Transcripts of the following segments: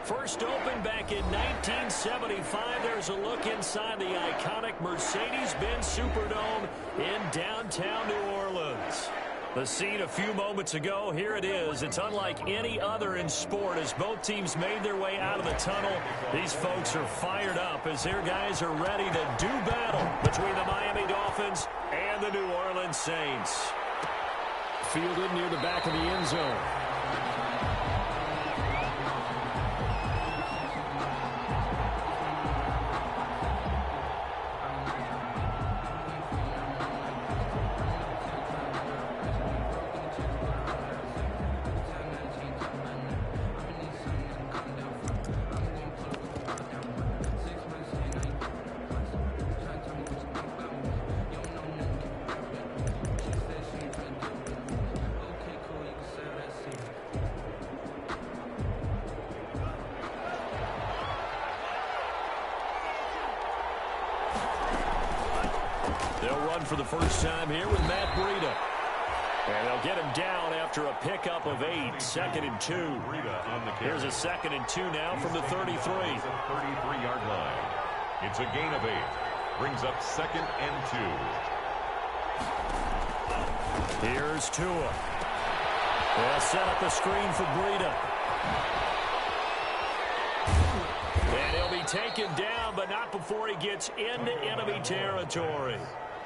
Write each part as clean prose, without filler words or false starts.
First opened back in 1975. There's a look inside the iconic Mercedes-Benz Superdome in downtown New Orleans. The scene a few moments ago, here it is. It's unlike any other in sport as both teams made their way out of the tunnel. These folks are fired up as their guys are ready to do battle between the Miami Dolphins and the New Orleans Saints. Fielded near the back of the end zone. They'll run for the first time here with Matt Breida. And they'll get him down after a pickup of 8. 2nd and 2. Here's a 2nd and 2 now from the 33. 33-yard line. It's a gain of 8. Brings up 2nd and 2. Here's Tua. They'll set up a screen for Breida. And he'll be taken down, but not before he gets into enemy territory.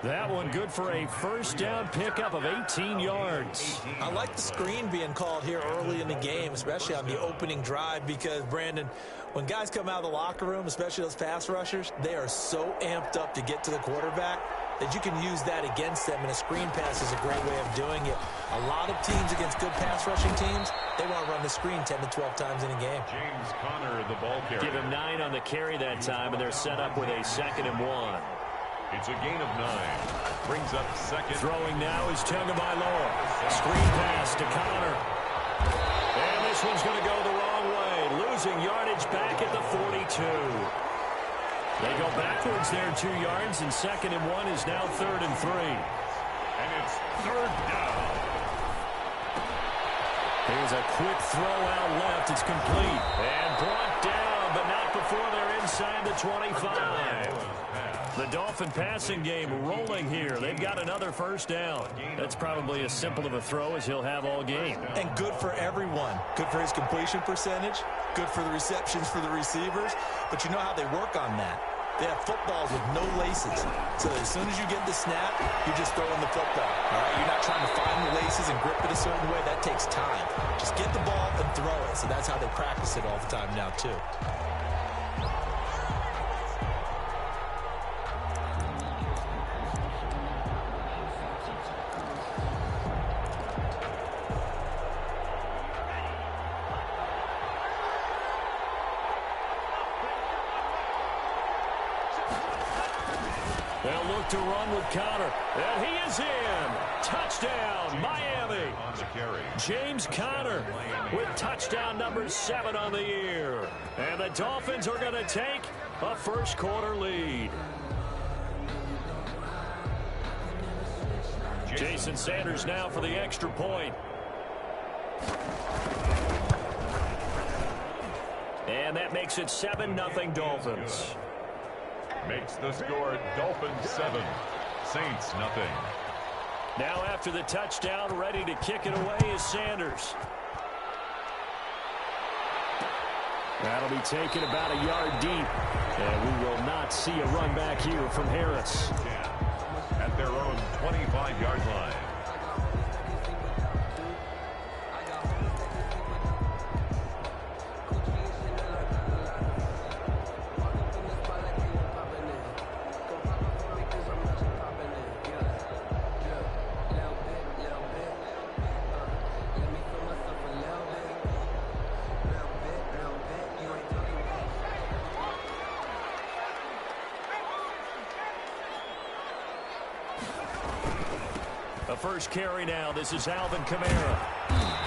That one good for a first down pickup of 18 yards. I like the screen being called here early in the game, especially on the opening drive, because, Brandon, when guys come out of the locker room, especially those pass rushers, they are so amped up to get to the quarterback that you can use that against them, and a screen pass is a great way of doing it. A lot of teams against good pass rushing teams, they want to run the screen 10 to 12 times in a game. James Conner, the ball carrier. Give him 9 on the carry that time, and they're set up with a 2nd and 1. It's a gain of 9. Brings up 2nd. Throwing now is Tagovailoa. Screen pass to Conner. And this one's going to go the wrong way. Losing yardage back at the 42. They go backwards there 2 yards, and 2nd and 1 is now 3rd and 3. And it's 3rd down. Here's a quick throw out left. It's complete. And brought down, but not before they're inside the 25. The Dolphin passing game rolling here. They've got another first down. That's probably as simple of a throw as he'll have all game. And good for everyone. Good for his completion percentage. Good for the receptions for the receivers. But you know how they work on that. They have footballs with no laces. So as soon as you get the snap, you're just throwing the football. All right? You're not trying to find the laces and grip it a certain way. That takes time. Just get the ball and throw it. So that's how they practice it all the time now, too. They'll look to run with Conner. And he is in. Touchdown, Miami. On the carry. James Conner with touchdown number 7 on the year. And the Dolphins are going to take a first quarter lead. Jason Sanders now for the extra point. And that makes it 7-0 Dolphins. Makes the score Dolphins 7, Saints nothing. Now after the touchdown, ready to kick it away is Sanders. That'll be taken about a yard deep. And we will not see a run back here from Harris. At their own 25-yard line. A first carry now. This is Alvin Kamara.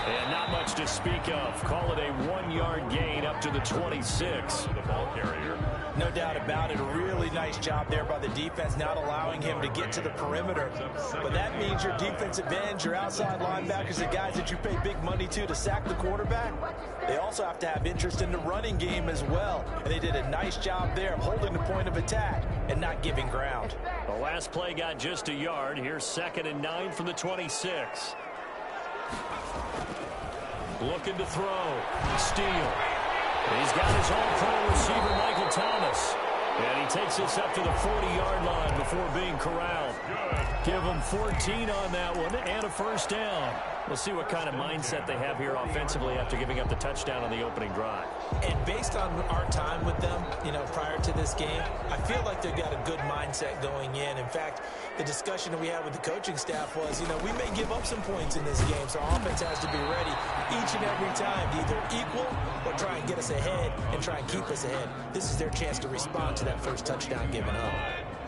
And not much to speak of. Call it a 1-yard gain up to the 26. The ball carrier. No doubt about it. A really nice job there by the defense, not allowing him to get to the perimeter. But that means your defensive ends, your outside linebackers, the guys that you pay big money to sack the quarterback, they also have to have interest in the running game as well. And they did a nice job there of holding the point of attack and not giving ground. The last play got just a yard. Here's 2nd and 9 from the 26. Looking to throw. Steele. He's got his all-pro receiver, Michael Thomas. And he takes this up to the 40-yard line before being corralled. Give him 14 on that one and a first down. We'll see what kind of mindset they have here offensively after giving up the touchdown on the opening drive. And based on our time with them, prior to this game, I feel like they've got a good mindset going in. In fact, the discussion that we had with the coaching staff was, we may give up some points in this game, so our offense has to be ready each and every time to either equal or try and get us ahead and try and keep us ahead. This is their chance to respond to that first touchdown given up.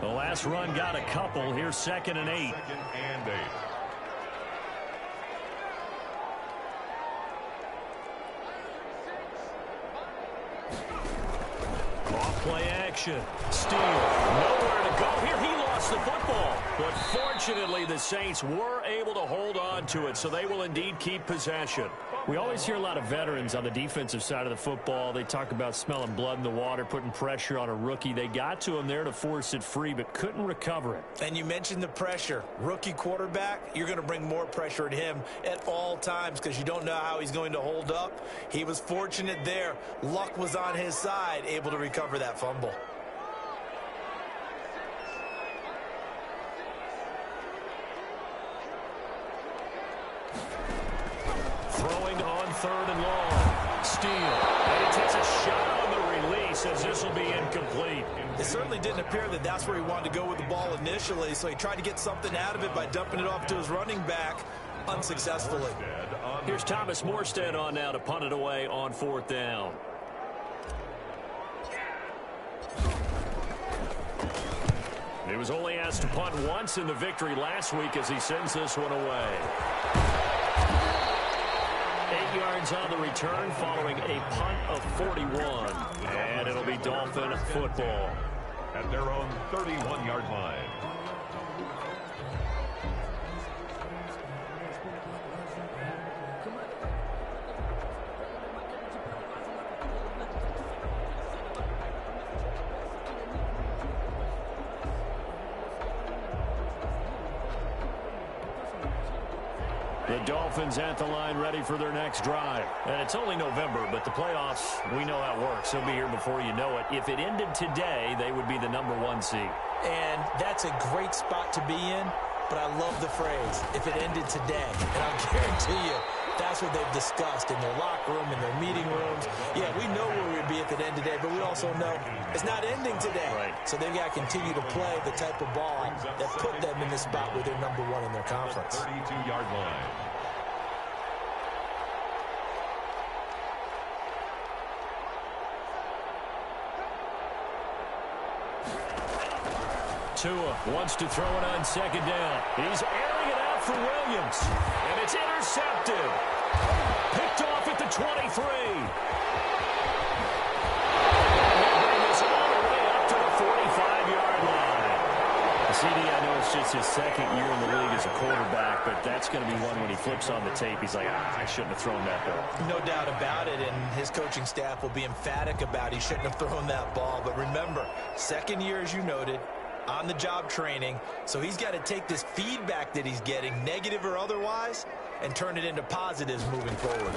The last run got a couple. Here's 2nd and 8. 2nd and 8. Off-play action. Steele. Nowhere to go here. He lost the football. But fortunately, the Saints were able to hold on to it, so they will indeed keep possession. We always hear a lot of veterans on the defensive side of the football. They talk about smelling blood in the water, putting pressure on a rookie. They got to him there to force it free, but couldn't recover it. And you mentioned the pressure. Rookie quarterback, you're going to bring more pressure at him at all times because you don't know how he's going to hold up. He was fortunate there. Luck was on his side, able to recover that fumble. Throwing on 3rd and long. Steele. And he takes a shot on the release as this will be incomplete. It certainly didn't appear that that's where he wanted to go with the ball initially, so he tried to get something out of it by dumping it off to his running back unsuccessfully. Here's Thomas Morstead on now to punt it away on 4th down. He was only asked to punt once in the victory last week as he sends this one away. 8 yards on the return following a punt of 41. And it'll be Dolphin football at their own 31-yard line. The Dolphins at the line ready for their next drive. And it's only November, but the playoffs, we know how it works. They'll be here before you know it. If it ended today, they would be the #1 seed. And that's a great spot to be in, but I love the phrase, if it ended today. And I'll guarantee you, that's what they've discussed in their locker room, in their meeting rooms. Yeah, we know where we'd be if it ended today, but we also know it's not ending today. Right. So they've got to continue to play the type of ball that put them in the spot where they're #1 in their conference. 32-yard line. Tua wants to throw it on 2nd down. He's airing it out for Williams. And it's intercepted. Picked off at the 23. They'll bring this all the way up to the 45-yard line. CD, I know it's just his 2nd year in the league as a quarterback, but that's going to be one when he flips on the tape. He's like, I shouldn't have thrown that ball. No doubt about it, and his coaching staff will be emphatic about he shouldn't have thrown that ball. But remember, 2nd year, as you noted, on-the-job training, so he's got to take this feedback that he's getting, negative or otherwise, and turn it into positives moving forward.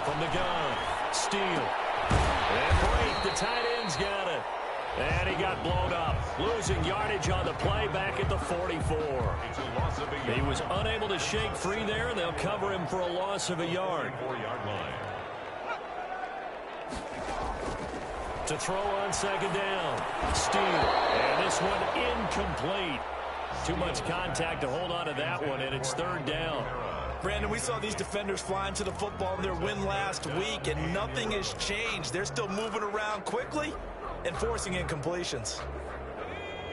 From the gun, Steele. And break, the tight end's got it. And he got blown up, losing yardage on the play back at the 44. He was unable to shake free there, and they'll cover him for a loss of a yard. 4-yard line. To throw on 2nd down. Steele. And this one incomplete. Too much contact to hold on to that one, and it's 3rd down. Brandon, we saw these defenders flying to the football in their win last week, and nothing has changed. They're still moving around quickly and forcing incompletions.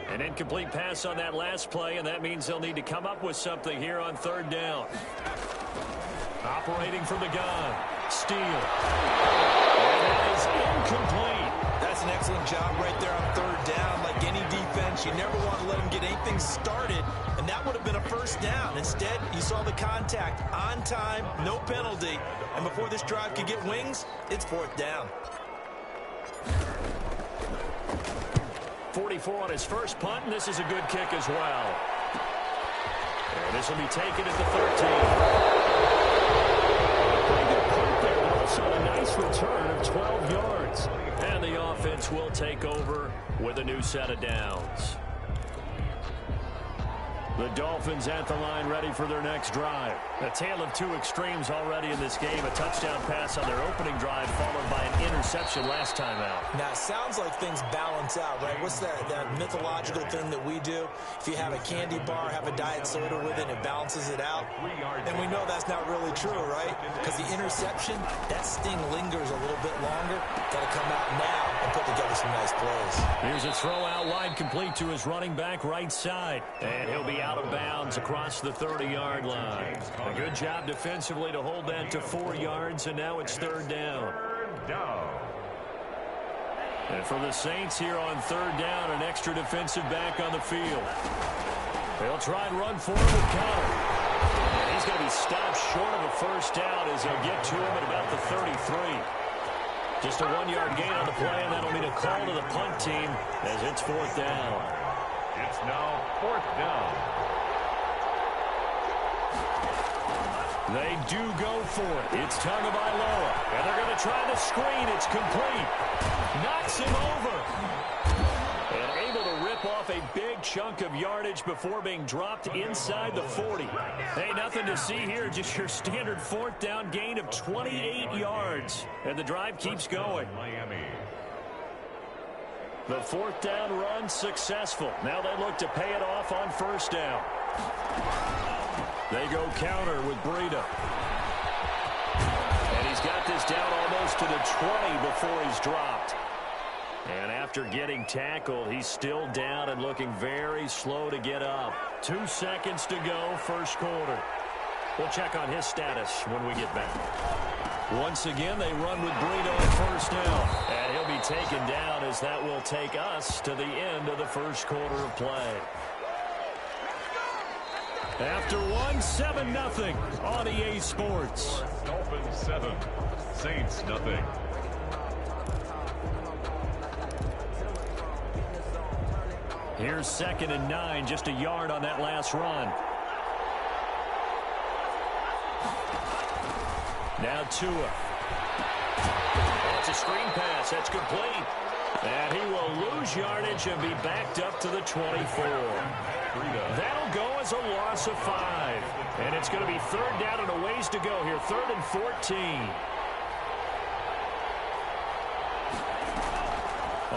An incomplete pass on that last play, and that means they'll need to come up with something here on 3rd down. Operating from the gun. Steele. And that is incomplete. That's an Excellent job right there on third down. Like any defense, you never want to let them get anything started, and that would have been a first down. Instead, you saw the contact on time, no penalty, and before this drive could get wings, it's fourth down. 44 on his first punt, and this is a good kick as well. And this will be taken at the 13. Pretty good punt there, but also a nice return of 12 yards. And the offense will take over with a new set of downs. The Dolphins at the line, ready for their next drive. A tale of two extremes already in this game. A touchdown pass on their opening drive, followed by an interception last time out. Now, it sounds like things balance out, right? What's that mythological thing that we do? If you have a candy bar, have a diet soda with it, it balances it out. And we know that's not really true, right? Because the interception, that sting lingers a little bit longer. Got to come out now and put together some nice plays. Here's a throw out wide, complete to his running back right side. And he'll be out of bounds across the 30-yard line. A good job defensively to hold that to 4 yards, and now it's third down. And for the Saints here on third down, an extra defensive back on the field. They'll try and run for him with Connor. And he's going to be stopped short of a first down as they'll get to him at about the 33. Just a 1-yard gain on the play, and that'll mean a call to the punt team as it's fourth down. It's now fourth down. They do go for it. It's Tagovailoa. And they're going to try the screen. It's complete. Knocks him over. And able to rip off a big chunk of yardage before being dropped inside the 40. Hey, nothing to see here. Just your standard fourth down gain of 28 yards. And the drive keeps going. Miami. The fourth down run successful. Now they look to pay it off on first down. They go counter with Breida. And he's got this down almost to the 20 before he's dropped. And after getting tackled, he's still down and looking very slow to get up. 2 seconds to go, first quarter. We'll check on his status when we get back. Once again, they run with Breida on first down. And he'll be taken down as that will take us to the end of the first quarter of play. After 7-0 on EA Sports. Dolphins 7, Saints nothing. Here's 2nd and 9, just a yard on that last run. Now Tua. It's a screen pass. That's complete. And he will lose yardage and be backed up to the 24. That'll go as a loss of 5. And it's going to be third down and a ways to go here. 3rd and 14.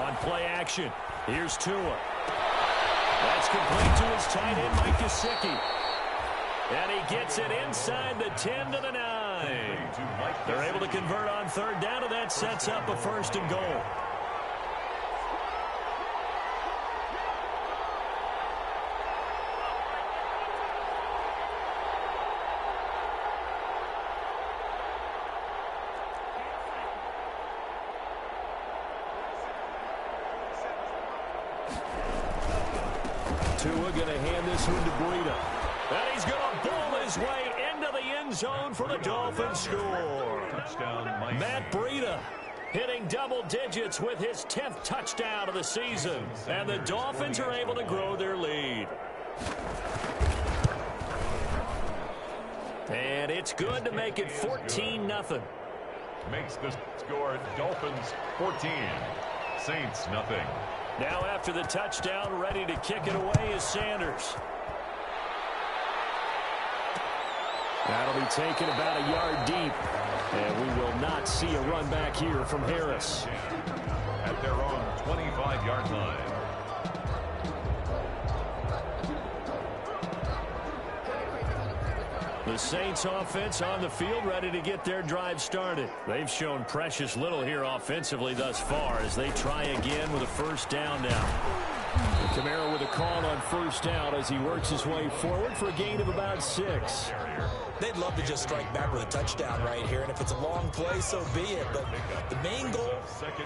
On play action, here's Tua. That's complete to his tight end, Mike Gesicki. And he gets it inside the 10 to the 9. They're able to convert on third down, and that sets up a 1st and goal. Tua going to hand this one to Breida. And he's going to ball his way into the end zone for the Dolphins score. Touchdown, Mike. Matt Breida hitting double digits with his 10th touchdown of the season. And the Dolphins are able to grow their lead. And it's good to make it 14-0. Makes the score Dolphins 14, Saints nothing. Now after the touchdown, ready to kick it away is Sanders. That'll be taken about a yard deep. And we will not see a run back here from Harris. At their own 25-yard line. The Saints offense on the field ready to get their drive started. They've shown precious little here offensively thus far as they try again with a first down now. Kamara with a call on first down as he works his way forward for a gain of about 6. They'd love to just strike back with a touchdown right here, and if it's a long play, so be it. But the main goal,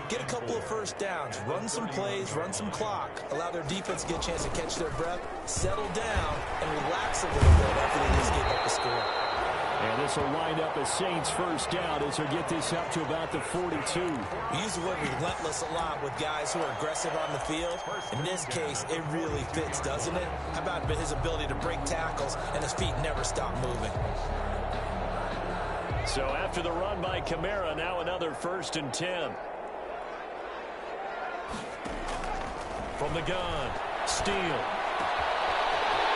get a couple of first downs, run some plays, run some clock, allow their defense to get a chance to catch their breath, settle down, and relax a little bit after they just gave up a score. And this will wind up a Saints first down as they get this up to about the 42. We use the word relentless a lot with guys who are aggressive on the field. In this case, it really fits, doesn't it? How about his ability to break tackles and his feet never stop moving? So after the run by Kamara, now another 1st and 10. From the gun, Steele.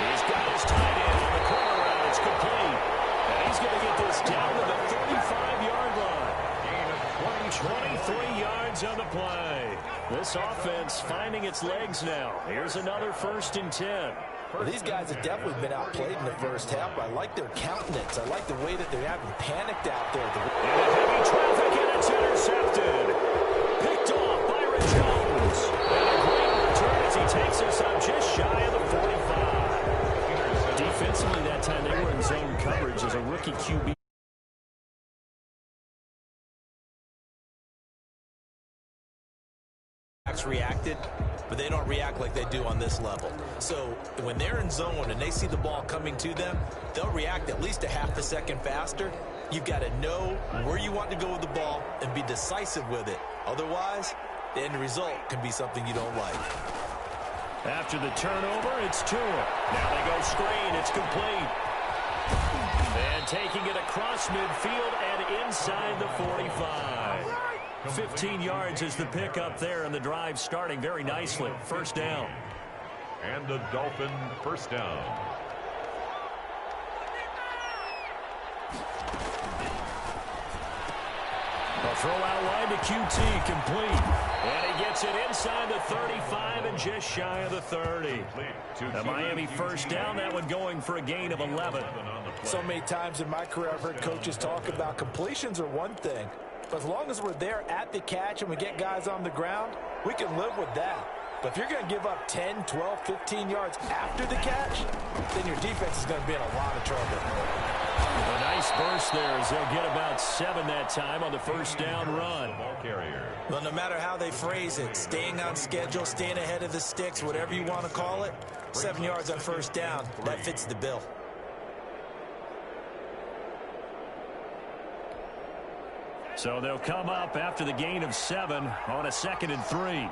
He's got his tight end on the corner route. It's complete. And he's going to get this down to the 35-yard line. 23 yards on the play. This offense finding its legs now. Here's another 1st and 10. Well, these guys have definitely been outplayed in the first half. I like their countenance. I like the way that they're having panicked out there. And heavy traffic, and it's intercepted. Picked off Byron Jones. And a great return as he takes us up just shy of the 45. Defensively that time they were in zone coverage as a rookie QB. Reacted, but they don't react like they do on this level. So when they're in zone and they see the ball coming to them, they'll react at least a half a second faster. You've got to know where you want to go with the ball and be decisive with it. Otherwise, the end result can be something you don't like. After the turnover, it's Tua. Now they go screen. It's complete. And taking it across midfield and inside the 45. 15 yards is the pickup there, and the drive starting very nicely. First down. And the Dolphin first down. A throw out line to QT, complete. And he gets it inside the 35 and just shy of the 30. The Miami first down, that one going for a gain of 11. So many times in my career I've heard coaches talk about completions are one thing. But as long as we're there at the catch and we get guys on the ground, we can live with that. But if you're going to give up 10, 12, 15 yards after the catch, then your defense is going to be in a lot of trouble. A nice burst there as they'll get about 7 that time on the first down run. Well, no matter how they phrase it, staying on schedule, staying ahead of the sticks, whatever you want to call it, 7 yards on first down, that fits the bill. So they'll come up after the gain of 7 on a 2nd and 3.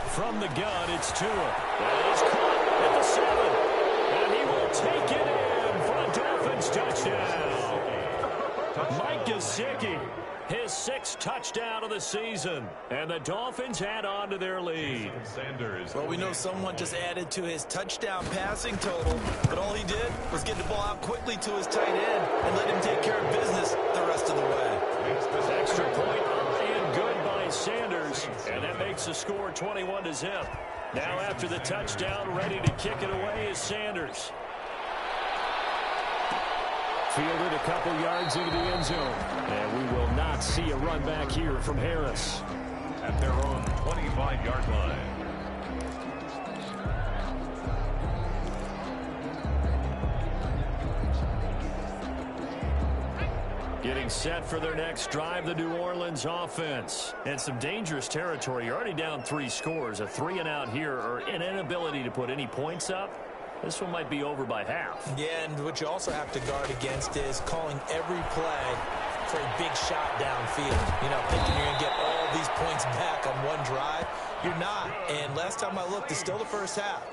From the gun, it's Tua. That is caught at the 7. And he will take it in for a Dolphins touchdown. Mike Gesicki, his 6th touchdown of the season. And the Dolphins add on to their lead. Well, we know someone just added to his touchdown passing total, but all he did was get the ball out quickly to his tight end and let him take care of business the rest of the way. Extra point up and good by Sanders, and that makes the score 21-0. Now after the touchdown, ready to kick it away is Sanders. Fielded a couple yards into the end zone, and we will not see a run back here from Harris. At their own 25-yard line. Getting set for their next drive, the New Orleans offense. And some dangerous territory. You're already down 3 scores. A 3-and-out here, or an inability to put any points up. This one might be over by half. Yeah, and what you also have to guard against is calling every play for a big shot downfield. You know, thinking you're going to get all these points back on one drive. You're not. And last time I looked, it's still the first half.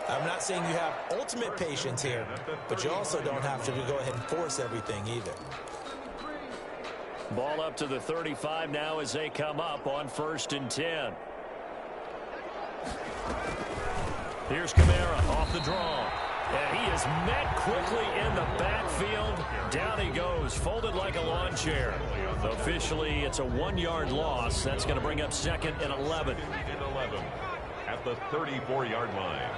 I'm not saying you have ultimate patience here, but you also don't have to go ahead and force everything either. Ball up to the 35 now as they come up on 1st and 10. Here's Kamara off the draw. And he is met quickly in the backfield. Down he goes, folded like a lawn chair. Officially, it's a 1-yard loss. That's going to bring up 2nd and 11. At the 34-yard line.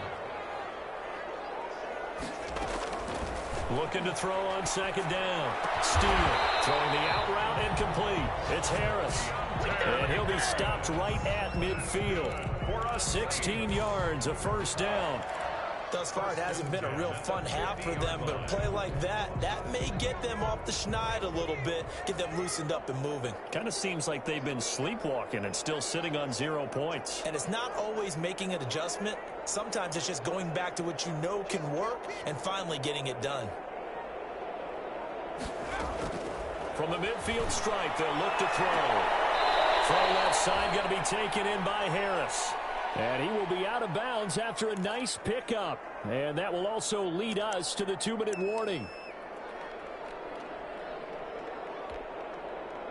Looking to throw on 2nd down. Steele throwing the out route incomplete. It's Harris. And he'll be stopped right at midfield for a 16 yards, a first down. Thus far, it hasn't been a real fun half for them, but a play like that may get them off the schneid a little bit, get them loosened up and moving. Kind of seems like they've been sleepwalking and still sitting on 0 points. And it's not always making an adjustment. Sometimes it's just going back to what you know can work and finally getting it done. From the midfield stripe, they'll look to throw. Throw left side going to be taken in by Harris. And he will be out of bounds after a nice pickup. And that will also lead us to the 2-minute warning.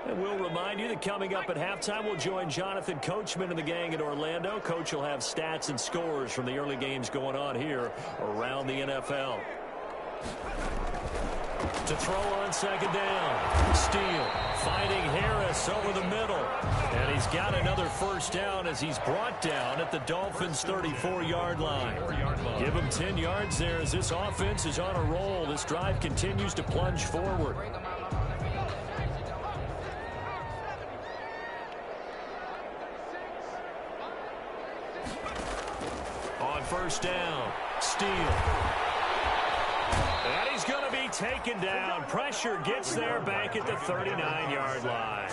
And we'll remind you that coming up at halftime, we'll join Jonathan Coachman and the gang in Orlando. Coach will have stats and scores from the early games going on here around the NFL. To throw on second down. Steele finding Harris over the middle. And he's got another first down as he's brought down at the Dolphins' 34-yard line. Give him 10 yards there as this offense is on a roll. This drive continues to plunge forward. On first down, Steele. And he's going to be taken down. Pressure gets there back at the 39-yard line.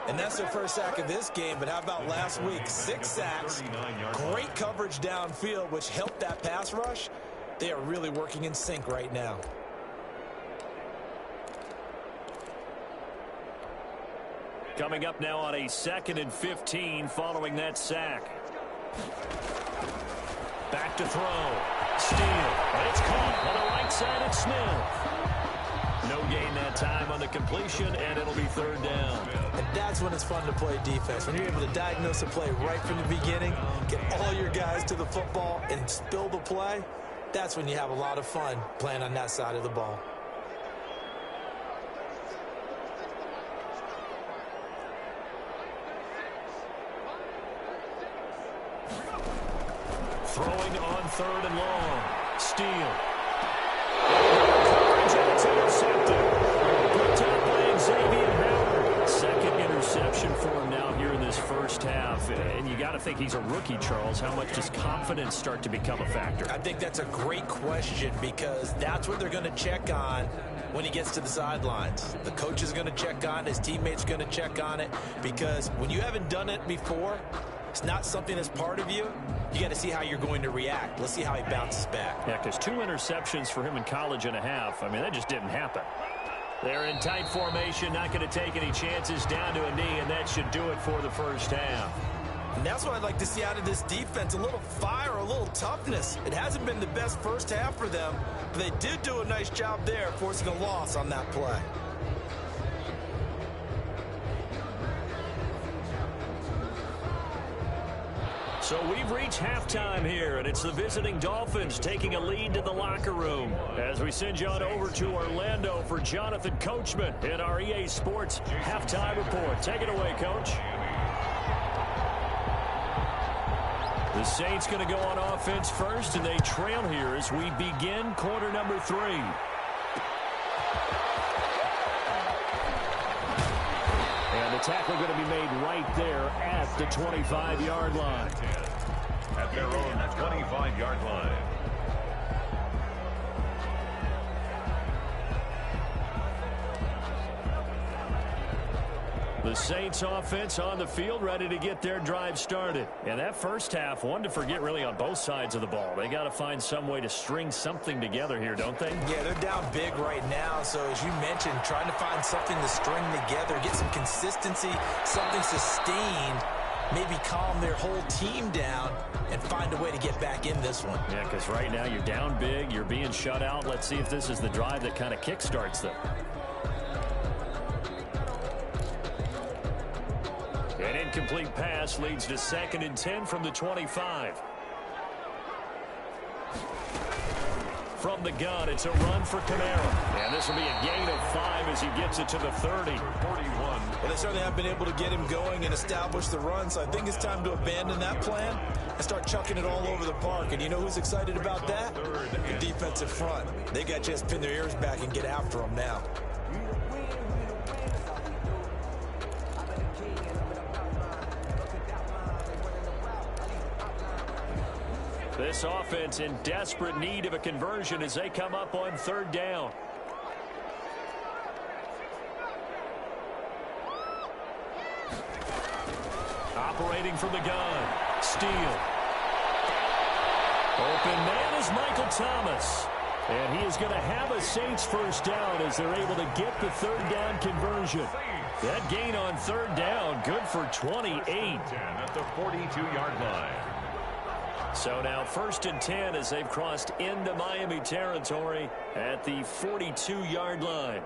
And that's their first sack of this game, but how about last week? 6 sacks, great coverage downfield, which helped that pass rush. They are really working in sync right now. Coming up now on a 2nd and 15 following that sack. Back to throw. Steele. And it's caught on the right side at Smith. No gain that time on the completion, and it'll be 3rd down. And that's when it's fun to play defense. When you're able to diagnose a play right from the beginning, get all your guys to the football, and spill the play, that's when you have a lot of fun playing on that side of the ball. Throwing on 3rd and long. Steele. Coverage, and it's intercepted. Picked up by Xavier Howard. 2nd interception for him now here in this first half. And you got to think he's a rookie, Charles. How much does confidence start to become a factor? I think that's a great question because that's what they're going to check on when he gets to the sidelines. The coach is going to check on it. His teammates are going to check on it because when you haven't done it before, it's not something that's part of you. You got to see how you're going to react. Let's see how he bounces back. Yeah, because 2 interceptions for him in college and a half. I mean, that just didn't happen. They're in tight formation, not going to take any chances down to a knee, and that should do it for the first half. And that's what I'd like to see out of this defense, a little fire, a little toughness. It hasn't been the best first half for them, but they did do a nice job there, forcing a loss on that play. So we've reached halftime here, and it's the visiting Dolphins taking a lead to the locker room. As we send you on over to Orlando for Jonathan Coachman in our EA Sports Halftime Report. Take it away, Coach. The Saints going to go on offense first, and they trail here as we begin quarter number 3. And the tackle going to be made right there at the 25-yard line. At their own 25-yard line. The Saints offense on the field ready to get their drive started. And that first half, one to forget really on both sides of the ball. They got to find some way to string something together here, don't they? Yeah, they're down big right now. So as you mentioned, trying to find something to string together, get some consistency, something sustained, maybe calm their whole team down and find a way to get back in this one. Yeah, because right now you're down big, you're being shut out. Let's see if this is the drive that kind of kickstarts them. An incomplete pass leads to 2nd and 10 from the 25. From the gun, it's a run for Kamara. And this will be a gain of 5 as he gets it to the 30. 41. Well, they certainly have been able to get him going and establish the run, so I think it's time to abandon that plan and start chucking it all over the park. And you know who's excited about that? The defensive front. They got to just pin their ears back and get after him now. This offense in desperate need of a conversion as they come up on third down. Operating from the gun. Steele. Open man is Michael Thomas. And he is going to have a Saints first down as they're able to get the third down conversion. That gain on third down, good for 28. At the 42-yard line. So now 1st and 10 as they've crossed into Miami territory at the 42-yard line.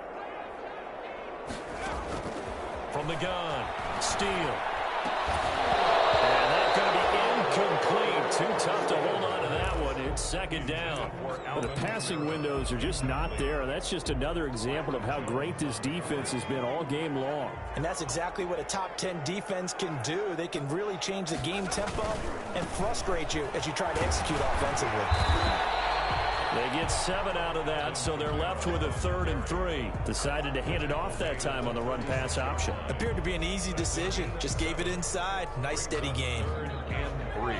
From the gun, Steele. And that's going to be incomplete. Too tough to hold on to that one. It's 2nd down. Well, the passing windows are just not there. That's just another example of how great this defense has been all game long. And that's exactly what a top 10 defense can do. They can really change the game tempo and frustrate you as you try to execute offensively. They get 7 out of that, so they're left with a 3rd and 3. Decided to hand it off that time on the run-pass option. Appeared to be an easy decision. Just gave it inside. Nice, steady game. 3rd and 3.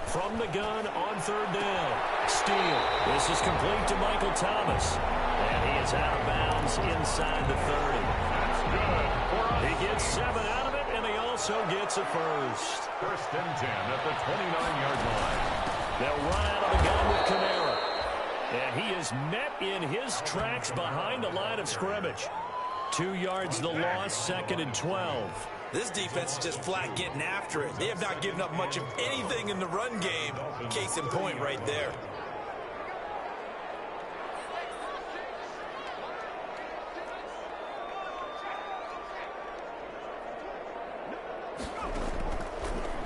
From the gun on 3rd down. Steele. This is complete to Michael Thomas. And he is out of bounds inside the 30. That's good. He gets 7 out of it, and he also gets a first. 1st and 10 at the 29-yard line. They'll run out of the gun with Kamara. And he is met in his tracks behind the line of scrimmage. 2 yards the loss, 2nd and 12. This defense is just flat getting after it. They have not given up much of anything in the run game. Case in point right there.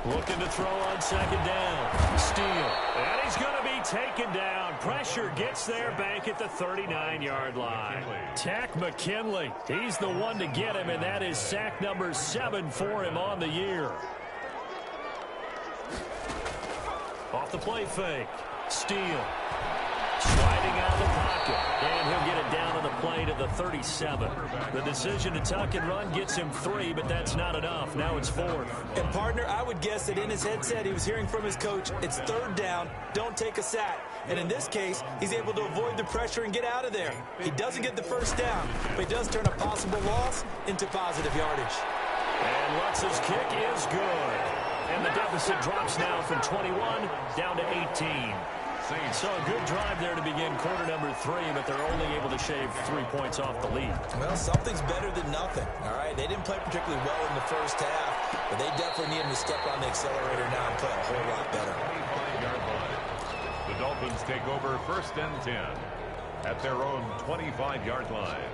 Looking to throw on 2nd down. Steele. And he's going to be taken down. Pressure gets there back at the 39-yard line. Tack McKinley. He's the one to get him, and that is sack number 7 for him on the year. Off the play fake. Steele. Sliding out of the pocket. And he'll get it down on the play to the 37. The decision to tuck and run gets him 3, but that's not enough. Now it's 4th. And, partner, I would guess that in his headset he was hearing from his coach, it's 3rd down, don't take a sack. And in this case, he's able to avoid the pressure and get out of there. He doesn't get the first down, but he does turn a possible loss into positive yardage. And Lutz's kick is good. And the deficit drops now from 21 down to 18. So a good drive there to begin quarter number 3, but they're only able to shave 3 points off the lead. Well, something's better than nothing, all right? They didn't play particularly well in the first half, but they definitely need him to step on the accelerator now and play a whole lot better. 25-yard line. The Dolphins take over 1st and 10 at their own 25-yard line.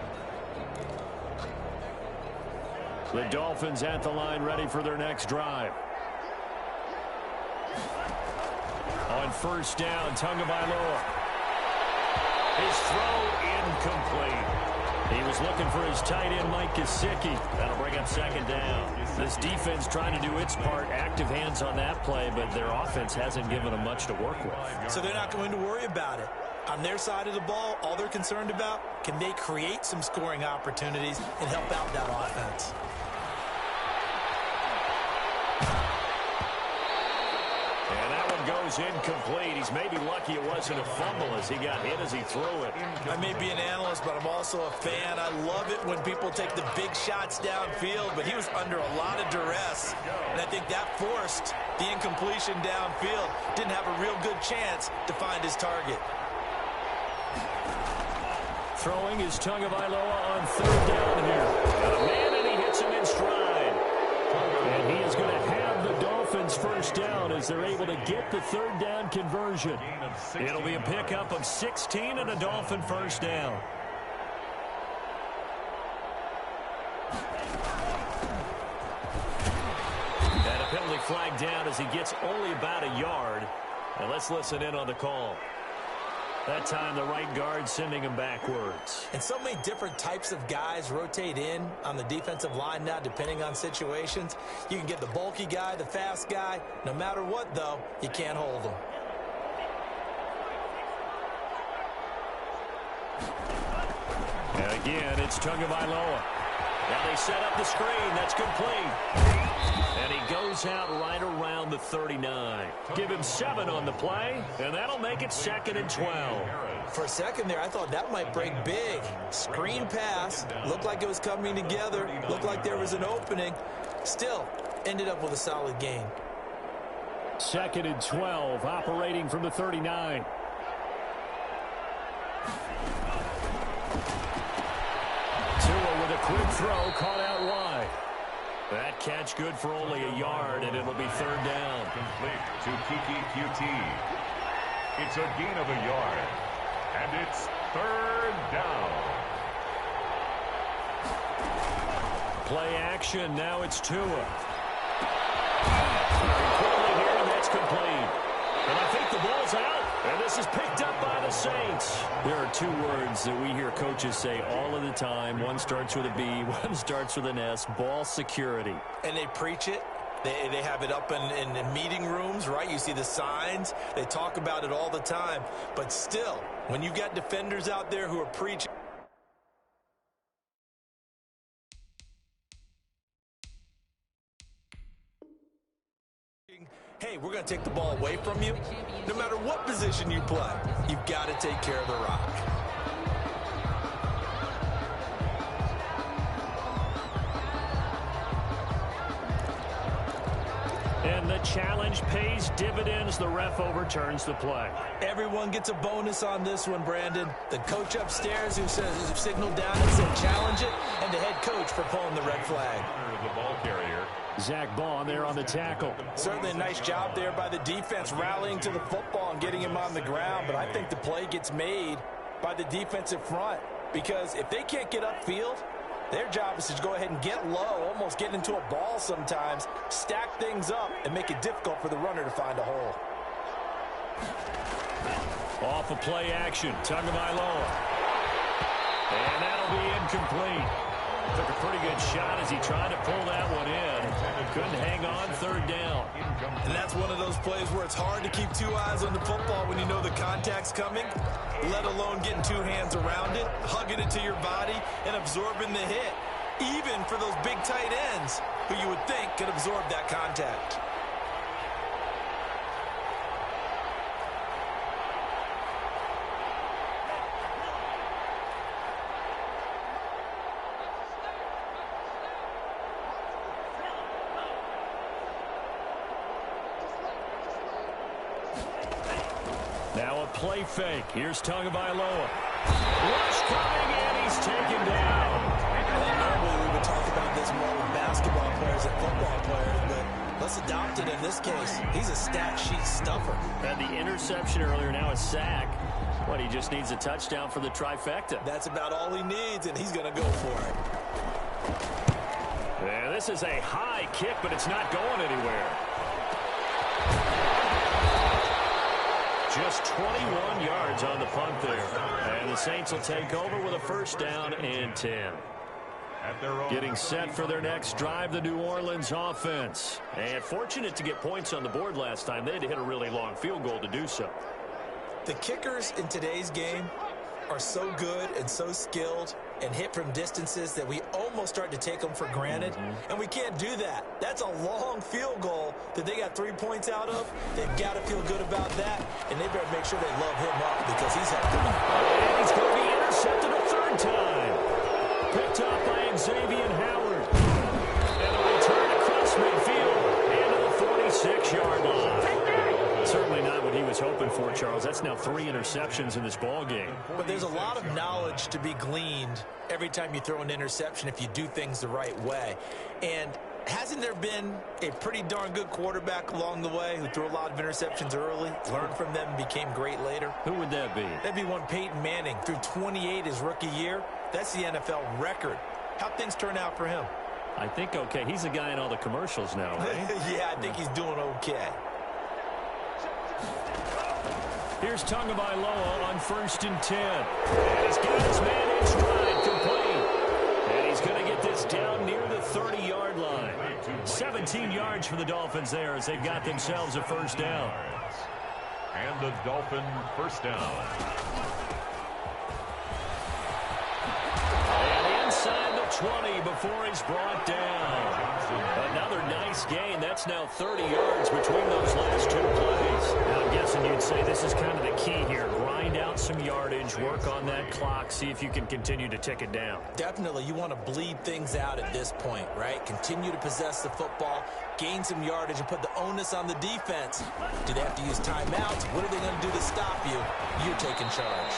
The Dolphins at the line ready for their next drive. On 1st down, Tagovailoa. His throw incomplete. He was looking for his tight end, Mike Gesicki. That'll bring up 2nd down. This defense trying to do its part, active hands on that play, but their offense hasn't given them much to work with. So they're not going to worry about it. On their side of the ball, all they're concerned about, can they create some scoring opportunities and help out that offense? Goes incomplete. He's maybe lucky it wasn't a fumble as he got hit as he threw it. I may be an analyst, but I'm also a fan. I love it when people take the big shots downfield, but he was under a lot of duress, and I think that forced the incompletion downfield. Didn't have a real good chance to find his target. Throwing is Tagovailoa on 3rd down here. Got a man, and he hits him in stride. And he is going to have the Dolphins first down as they're able to get the 3rd down conversion. It'll be a pickup of 16 and a Dolphin first down. And a penalty flag down as he gets only about a yard. And let's listen in on the call. That time, the right guard sending him backwards. And so many different types of guys rotate in on the defensive line now, depending on situations. You can get the bulky guy, the fast guy. No matter what, though, you can't hold them. And again, it's Tagovailoa. Now they set up the screen. That's complete. And he goes out right around the 39. Give him 7 on the play, and that'll make it 2nd and 12. For a second there, I thought that might break big. Screen pass. Looked like it was coming together. Looked like there was an opening. Still, ended up with a solid gain. 2nd and 12, operating from the 39. Tua with a quick throw, caught out wide. That catch good for only a yard, and it'll be 3rd down. Complete to Kiki QT. It's a gain of a yard, and it's 3rd down. Play action, now it's Tua. Very quickly here, and that's complete. And I think the ball's out. And this is picked up by the Saints. There are 2 words that we hear coaches say all of the time. One starts with a B, one starts with an S. Ball security. And they preach it. They have it up in meeting rooms, right? You see the signs. They talk about it all the time. But still, when you've got defenders out there who are preaching, hey, we're going to take the ball away from you. No matter what position you play, you've got to take care of the rock. And the challenge pays dividends. The ref overturns the play. Everyone gets a bonus on this one, Brandon. The coach upstairs who signaled down and said challenge it, and the head coach for pulling the red flag. The ball carrier. Zach Bond there on the tackle. Certainly a nice job there by the defense rallying to the football and getting him on the ground, but I think the play gets made by the defensive front because if they can't get upfield, their job is to go ahead and get low, almost get into a ball sometimes, stack things up, and make it difficult for the runner to find a hole. Off of play action, Tagovailoa. And that'll be incomplete. Took a pretty good shot as he tried to pull that one in. Couldn't hang on, 3rd down. And that's one of those plays where it's hard to keep 2 eyes on the football when you know the contact's coming, let alone getting 2 hands around it, hugging it to your body, and absorbing the hit, even for those big tight ends who you would think could absorb that contact. Now a play fake. Here's Tagovailoa. Rush coming, and he's taken down. Normally we would talk about this more with basketball players and football players, but let's adopt it in this case. He's a stat sheet stuffer. Had the interception earlier, now a sack. What, he just needs a touchdown for the trifecta. That's about all he needs, and he's going to go for it. Yeah, this is a high kick, but it's not going anywhere. Just 21 yards on the punt there. And the Saints will take over with a 1st down and 10. Getting set for their next drive, the New Orleans offense. And fortunate to get points on the board last time. They had to hit a really long field goal to do so. The kickers in today's game are so good and so skilled and hit from distances that we almost start to take them for granted. And we can't do that. That's a long field goal that they got 3 points out of. They've got to feel good about that, and they better make sure they love him up because he's helped them out. And he's going to be intercepted a 3rd time. Picked up by Xavier Howard. And a return across midfield into the 46-yard line. Certainly not what he was hoping for, Charles. That's now 3 interceptions in this ball game. But there's a lot of knowledge to be gleaned every time you throw an interception if you do things the right way. And hasn't there been a pretty darn good quarterback along the way who threw a lot of interceptions early, learned from them, and became great later? Who would that be? That'd be one Peyton Manning. Threw 28 his rookie year. That's the NFL record. How'd things turn out for him? I think okay. He's the guy in all the commercials now, right? Yeah, I think he's doing okay. Here's Tagovailoa on 1st and 10. And he's got his man in stride, complete. And he's going to get this down near the 30-yard line. 17 yards for the Dolphins there as they've got themselves a 1st down. And the Dolphin 1st down. 20 before he's brought down. Another nice gain. That's now 30 yards between those last two plays. Now, I'm guessing you'd say this is kind of the key here. Grind out some yardage, work on that clock, see if you can continue to tick it down. Definitely, you want to bleed things out at this point, right? Continue to possess the football, gain some yardage, and put the onus on the defense. Do they have to use timeouts? What are they going to do to stop you? You're taking charge.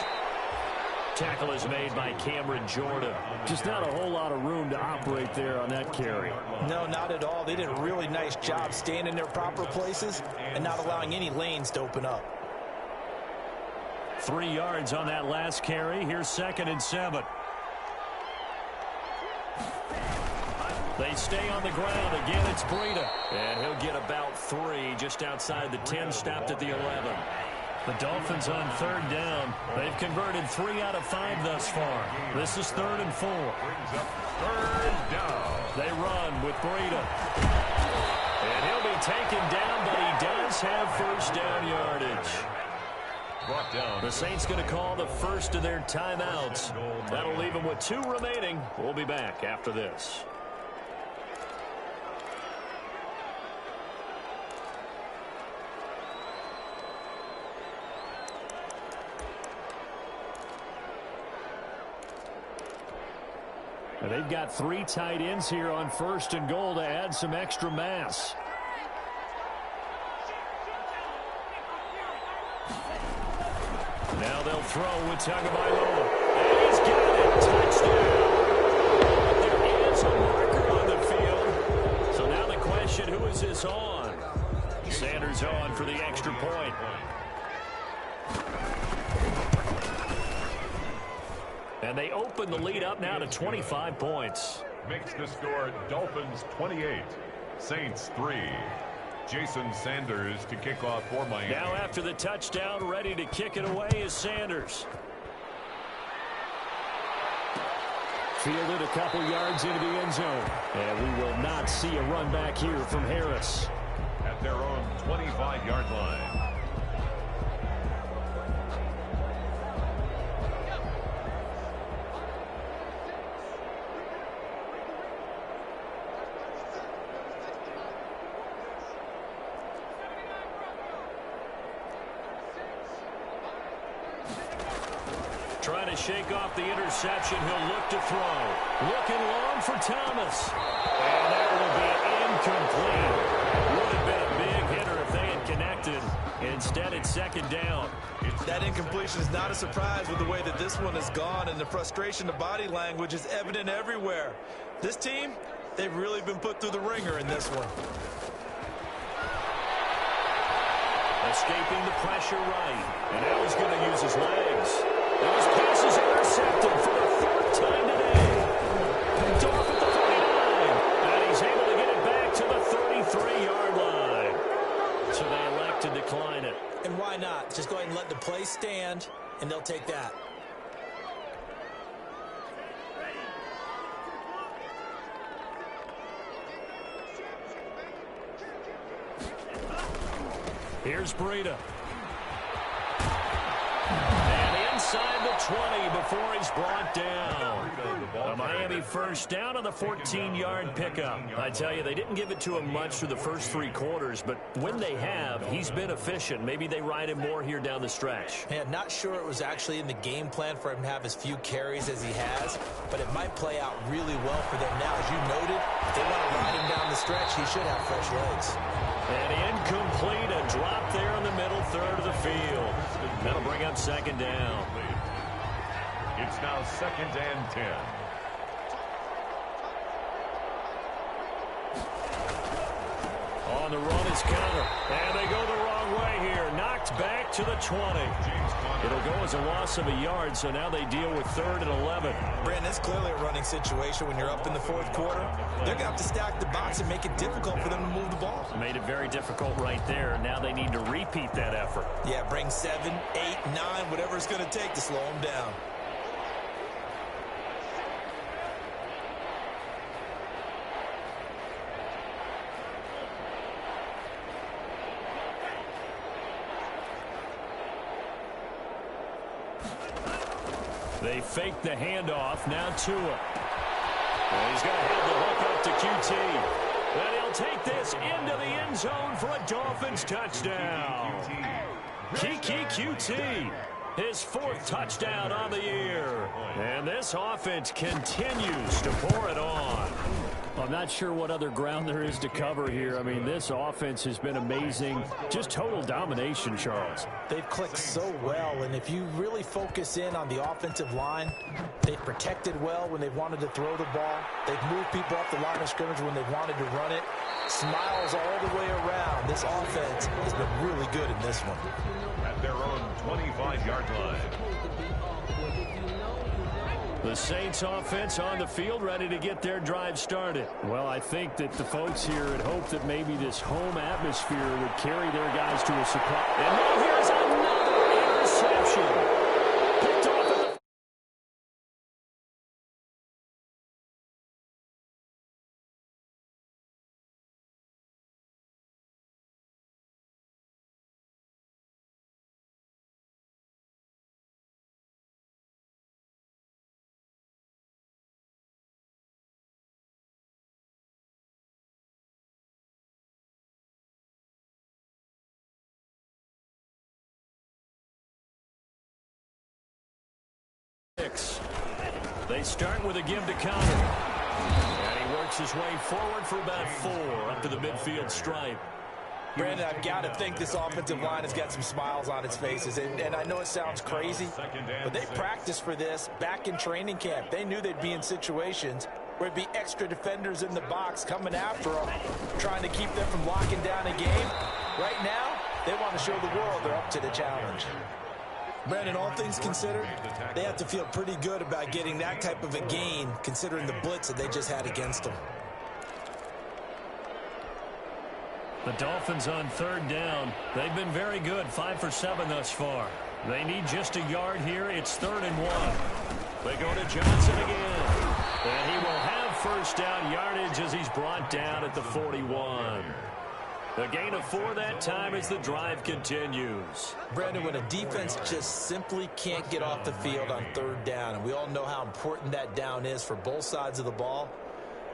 Tackle is made by Cameron Jordan. Just not a whole lot of room to operate there on that carry. No, not at all. They did a really nice job staying in their proper places and not allowing any lanes to open up. 3 yards on that last carry. Here's 2nd and 7. They stay on the ground. Again, it's Breida. And he'll get about 3 just outside the 10, stopped at the 11. The Dolphins on 3rd down. They've converted 3 out of 5 thus far. This is 3rd and 4. Brings up 3rd down. They run with Breida. And he'll be taken down, but he does have first down yardage. Brought down. The Saints going to call the first of their timeouts. That'll leave them with 2 remaining. We'll be back after this. And they've got 3 tight ends here on 1st and goal to add some extra mass. Now they'll throw with Tagovailoa. And he's got it. Touchdown. There is a marker on the field. So now the question, who is this on? Sanders on for the extra point. And they open the lead up now to 25 points. Makes the score Dolphins 28, Saints 3. Jason Sanders to kick off for Miami. Now after the touchdown, ready to kick it away is Sanders. Fielded a couple yards into the end zone. And we will not see a run back here from Harris. At their own 25-yard line. Trying to shake off the interception. He'll look to throw. Looking long for Thomas. And that will be incomplete. Would have been a big hitter if they had connected. Instead, it's 2nd down. That incompletion is not a surprise with the way that this one has gone, and the frustration, the body language is evident everywhere. This team, they've really been put through the ringer in this one. Escaping the pressure right. And now he's going to use his legs. And his pass is intercepted for the 4th time today. Picked off at the 39. And he's able to get it back to the 33-yard line. So they elect to decline it. And why not? Just go ahead and let the play stand, and they'll take that. Here's Breida. And inside the 20 before he's brought down. A Miami first down on the 14-yard pickup. I tell you, they didn't give it to him much through the first 3 quarters, but when they have, he's been efficient. Maybe they ride him more here down the stretch. Yeah, not sure it was actually in the game plan for him to have as few carries as he has, but it might play out really well for them now. As you noted, if they want to ride him down the stretch, he should have fresh legs. And incomplete, a drop there in the middle third of the field. That'll bring up 2nd down. It's now 2nd and 10. On the run is Conner. And they go the wrong way here. Knocked back to the 20. It'll go as a loss of a yard, so now they deal with 3rd and 11. Brandon, it's clearly a running situation when you're up in the 4th quarter. They're going to have to stack the box and make it difficult for them to move the ball. Made it very difficult right there. Now they need to repeat that effort. Yeah, bring 7, 8, 9, whatever it's going to take to slow them down. They fake the handoff. Now Tua. And he's going to have the hook up to QT. And he'll take this into the end zone for a Dolphins touchdown. Kiki QT, his 4th touchdown on the year. And this offense continues to pour it on. I'm not sure what other ground there is to cover here. I mean, this offense has been amazing. Just total domination, Charles. They've clicked so well, and if you really focus in on the offensive line, they've protected well when they've wanted to throw the ball. They've moved people off the line of scrimmage when they've wanted to run it. Smiles all the way around. This offense has been really good in this one. At their own 25-yard line. The Saints offense on the field, ready to get their drive started. Well, I think that the folks here had hoped that maybe this home atmosphere would carry their guys to a surprise. And now here's another interception. Picked off at the... They start with a give to counter. And he works his way forward for about 4 up to the midfield stripe. Brandon, I've got to think this offensive line has got some smiles on its faces. And I know it sounds crazy, but they practiced for this back in training camp. They knew they'd be in situations where it'd be extra defenders in the box coming after them, trying to keep them from locking down a game. Right now, they want to show the world they're up to the challenge. Brandon, all things considered, they have to feel pretty good about getting that type of a gain, considering the blitz that they just had against them. The Dolphins on 3rd down. They've been very good, 5 for 7 thus far. They need just a yard here. It's 3rd and 1. They go to Johnson again. And he will have first down yardage as he's brought down at the 41. A gain of 4 that time as the drive continues. Brandon, when a defense just simply can't get off the field on 3rd down, and we all know how important that down is for both sides of the ball,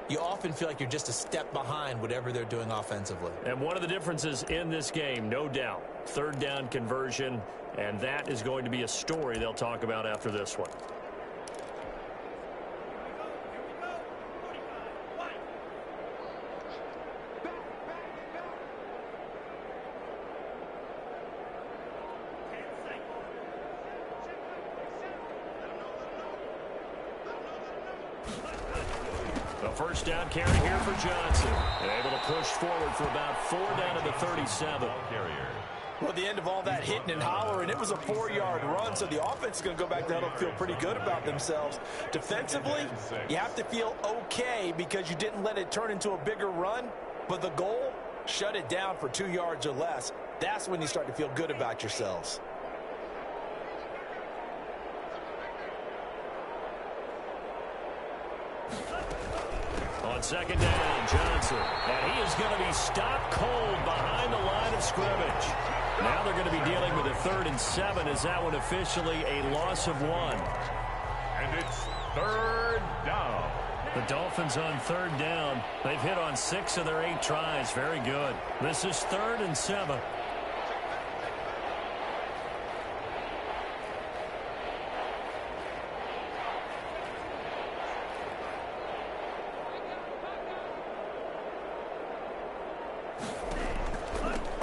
you often feel like you're just a step behind whatever they're doing offensively. And one of the differences in this game, no doubt, 3rd down conversion, and that is going to be a story they'll talk about after this one. First down carry here for Johnson. And able to push forward for about 4 down to the 37. Well, the end of all that hitting and hollering, it was a 4-yard run, so the offense is going to go back down and feel pretty good about themselves. Defensively, you have to feel okay because you didn't let it turn into a bigger run, but the goal, shut it down for 2 yards or less. That's when you start to feel good about yourselves. On 2nd down, Johnson. And he is going to be stopped cold behind the line of scrimmage. Now they're going to be dealing with a 3rd and 7. Is that one officially a loss of 1? And it's 3rd down. The Dolphins on 3rd down. They've hit on 6 of their 8 tries. Very good. This is 3rd and 7.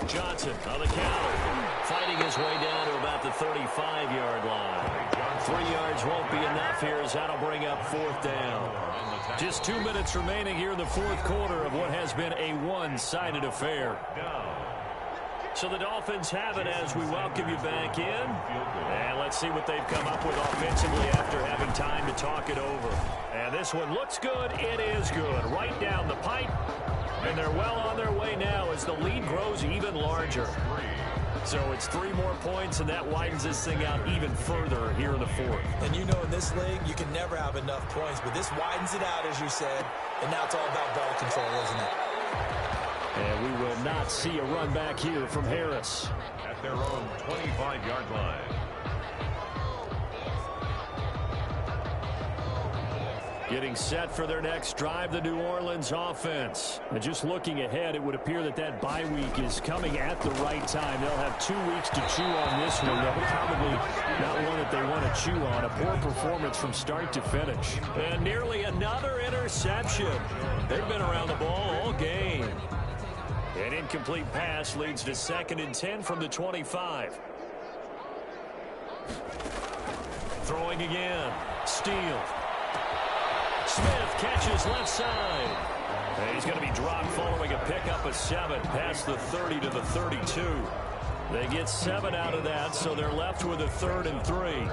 Johnson on the counter, fighting his way down to about the 35-yard line. 3 yards won't be enough here as that'll bring up 4th down. Just 2 minutes remaining here in the 4th quarter of what has been a one-sided affair. So the Dolphins have it as we welcome you back in. And let's see what they've come up with offensively after having time to talk it over. And this one looks good. It is good. Right down the pipe. And they're well on their way now as the lead grows even larger. So it's 3 more points, and that widens this thing out even further here in the 4th. And you know in this league, you can never have enough points, but this widens it out, as you said, and now it's all about ball control, isn't it? And we will not see a run back here from Harris. At their own 25-yard line. Getting set for their next drive, the New Orleans offense. And just looking ahead, it would appear that that bye week is coming at the right time. They'll have 2 weeks to chew on this one. They'll probably not one that they want to chew on. A poor performance from start to finish. And nearly another interception. They've been around the ball all game. An incomplete pass leads to 2nd and 10 from the 25. Throwing again. Steele. Smith catches left side. And he's going to be dropped following a pickup of 7 past the 30 to the 32. They get 7 out of that, so they're left with a 3rd and 3.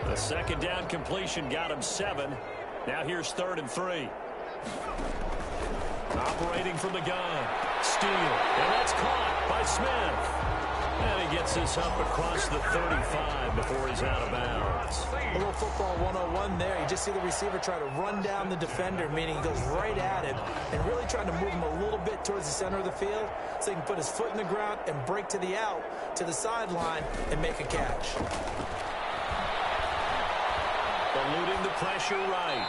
The 2nd down completion got him 7. Now here's 3rd and 3. Operating from the gun. Steele. And that's caught by Smith. And he gets this up across the 35 before he's out of bounds. A little football 101 there. You just see the receiver try to run down the defender, meaning he goes right at him and really trying to move him a little bit towards the center of the field so he can put his foot in the ground and break to the out, to the sideline, and make a catch. Eluding the pressure right.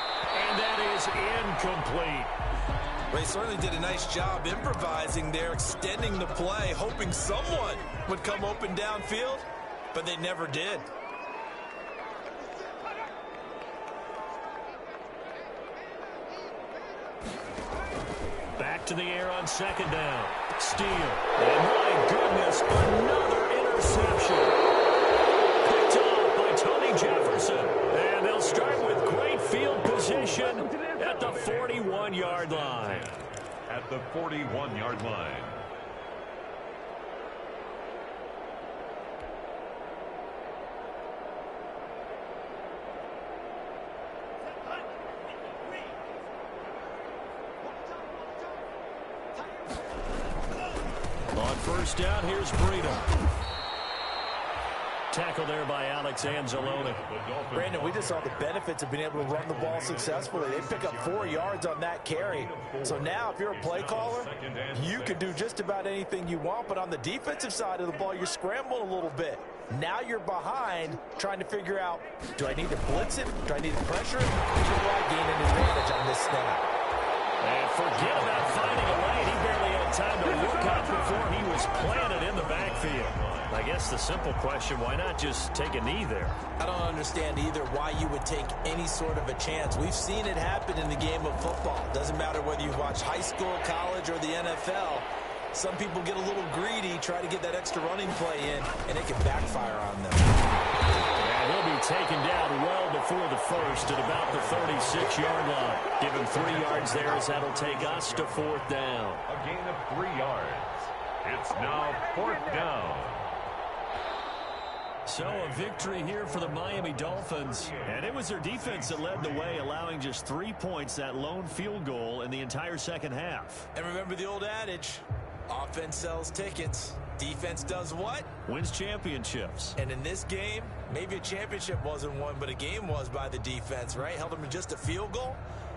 And that is incomplete. Well, he certainly did a nice job improvising there, extending the play, hoping someone would come open downfield, but they never did. Back to the air on 2nd down. Steele. And my goodness, another interception. Picked off by Tony Jefferson. And they'll start with great field position at the 41-yard line. At the 41-yard line. On 1st down, here's Breida. Tackle there by Alex Anzalone. Brandon, we just saw the benefits of being able to run the ball successfully. They pick up 4 yards on that carry. So now if you're a play caller, you can do just about anything you want. But on the defensive side of the ball, you're scrambling a little bit. Now you're behind trying to figure out, do I need to blitz it? Do I need to pressure it? Or do I gain an advantage on this snap? And forget about finding a lane. He barely had time to look up before he was planted in the backfield. I guess the simple question, why not just take a knee there? I don't understand either why you would take any sort of a chance. We've seen it happen in the game of football. Doesn't matter whether you watch high school, college, or the NFL. Some people get a little greedy, try to get that extra running play in, and it can backfire on them. And he'll be taken down well before the 1st at about the 36-yard line. Give him 3 yards there as that'll take us to 4th down. A gain of 3 yards. It's now 4th down. So a victory here for the Miami Dolphins. And it was their defense that led the way, allowing just 3 points, that lone field goal in the entire 2nd half. And remember the old adage, offense sells tickets. Defense does what? Wins championships. And in this game, maybe a championship wasn't won, but a game was by the defense, right? Held them to just a field goal.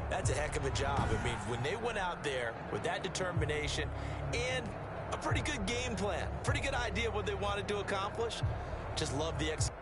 That's a heck of a job. I mean, when they went out there with that determination and a pretty good game plan, pretty good idea of what they wanted to accomplish, just love the execution.